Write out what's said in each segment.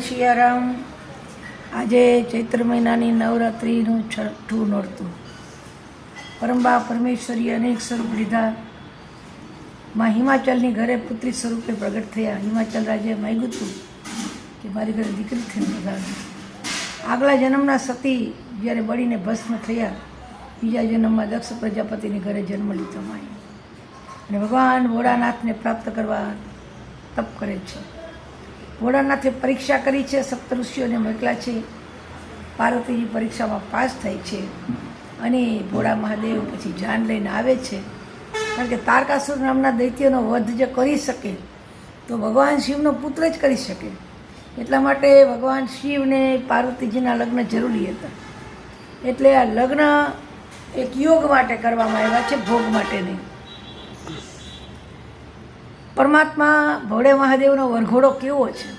સિયારામ. આજે ચૈત્ર મહિનાની નવરાત્રિનું છઠ્ઠું નોરતું. પરમબા પરમેશ્વરી અનેક સ્વરૂપ લીધા. માં હિમાચલની ઘરે પુત્રી સ્વરૂપે પ્રગટ થયા. હિમાચલ રાજ્ય માગ્યું હતું કે મારી ઘરે દીકરી થઈને વધારે. આગલા જન્મના સતી જ્યારે બળીને ભસ્મ થયા, બીજા જન્મમાં દક્ષ પ્રજાપતિની ઘરે જન્મ લીધો માએ. અને ભગવાન ભોળાનાથને પ્રાપ્ત કરવા તપ કરે છે. ભોળાનાથે પરીક્ષા કરી છે, સપ્ત ઋષિઓને મોકલ્યા છે. પાર્વતીજી પરીક્ષામાં પાસ થાય છે અને ભોળા મહાદેવ પછી જાન લઈને આવે છે. કારણ કે તારકાસુર નામના દૈત્યનો વધ જે કરી શકે તો ભગવાન શિવનો પુત્ર જ કરી શકે. એટલા માટે ભગવાન શિવને પાર્વતીજીના લગ્ન જરૂરી હતા. એટલે આ લગ્ન એક યોગ માટે કરવામાં આવ્યા છે, ભોગ માટે નહીં. પરમાત્મા ભોળે મહાદેવનો વરઘોડો કેવો છે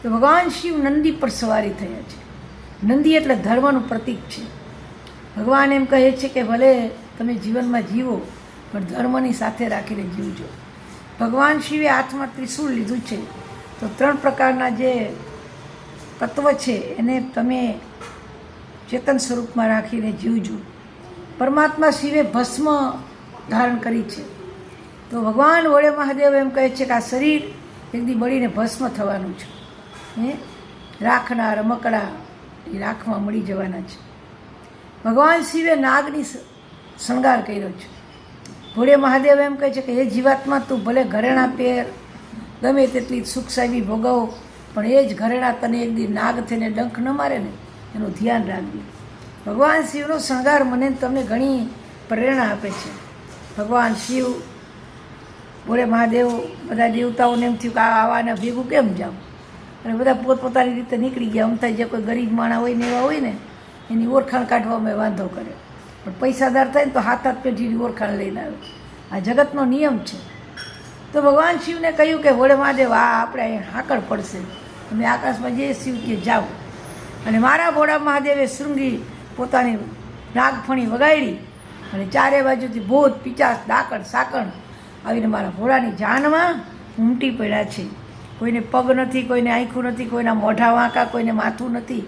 તો ભગવાન શિવ નંદી પર સવારી થયા છે. નંદી એટલે ધર્મનું પ્રતીક છે. ભગવાન એમ કહે છે કે ભલે તમે જીવનમાં જીવો પણ ધર્મની સાથે રાખીને જીવજો. ભગવાન શિવે હાથમાં ત્રિશૂળ લીધું છે તો 3 પ્રકારના જે તત્વ છે એને તમે ચેતન સ્વરૂપમાં રાખીને જીવજો. પરમાત્મા શિવે ભસ્મ ધારણ કરી છે તો ભગવાન ભોળે મહાદેવ એમ કહે છે કે આ શરીર એક દી બળીને ભસ્મ થવાનું છે. રાખના રમકડા એ રાખમાં મળી જવાના છે. ભગવાન શિવે નાગની શણગાર કર્યો છે. ભોળે મહાદેવ એમ કહે છે કે એ જીવાત્મા તું ભલે ઘરેણા પહેર, ગમે તેટલી સુખ સાહેબી ભોગવો, પણ એ જ ઘરેણા તને એક દી નાગ થઈને ડંખ ન મારે ને એનું ધ્યાન રાખજો. ભગવાન શિવનો શણગાર મને તમને ઘણી પ્રેરણા આપે છે. ભગવાન શિવ ભોળે મહાદેવ બધા દેવતાઓને એમ થયું કે આવાના ભેગું કેમ જાવ, અને બધા પોતપોતાની રીતે નીકળી ગયા. આમ થાય જે કોઈ ગરીબ માણસ હોય ને એવા હોય ને એની ઓળખાણ કાઢવામાં વાંધો કરે, પણ પૈસાદાર થાય ને તો હાથ પેઢીની ઓળખાણ લઈને આવે. આ જગતનો નિયમ છે. તો ભગવાન શિવને કહ્યું કે ભોળે મહાદેવ આ આપણે અહીં હાકળ પડશે, તમે આકાશમાં જે શિવ કે જાઓ. અને મારા ભોળા મહાદેવે શૃંગી પોતાની નાગફણી વગાડી અને ચારે બાજુથી ભૂત પિચાસ ડાકણ સાકણ આવીને મારા ભોળાની જાનમાં ઉમટી પડ્યા છે. કોઈને પગ નથી, કોઈને આંખું નથી, કોઈના મોઢા વાંકા, કોઈને માથું નથી.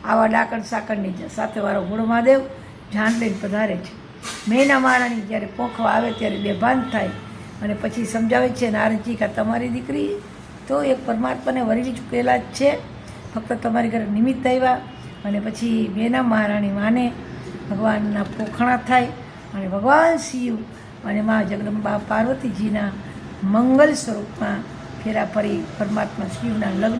આવા ડાકણ સાકણની સાથે મારો ભોળો મહાદેવ જાન લઈને પધારે છે. મહિના મહારાણી જ્યારે પોખવા આવે ત્યારે બેભાન થાય અને પછી સમજાવે છે નારદજી કે તમારી દીકરી તો એક પરમાત્માને વરી ચૂકેલા જ છે, ફક્ત તમારી ઘરે નિમિત્ત આવ્યા. અને પછી મેના મહારાણી માને ભગવાનના પોખણા થાય અને ભગવાન શિવ અને મા જગદંબા પાર્વતીજીના મંગલ સ્વરૂપમાં ફેરા ફરી પરમાત્મા શિવના લગ્ન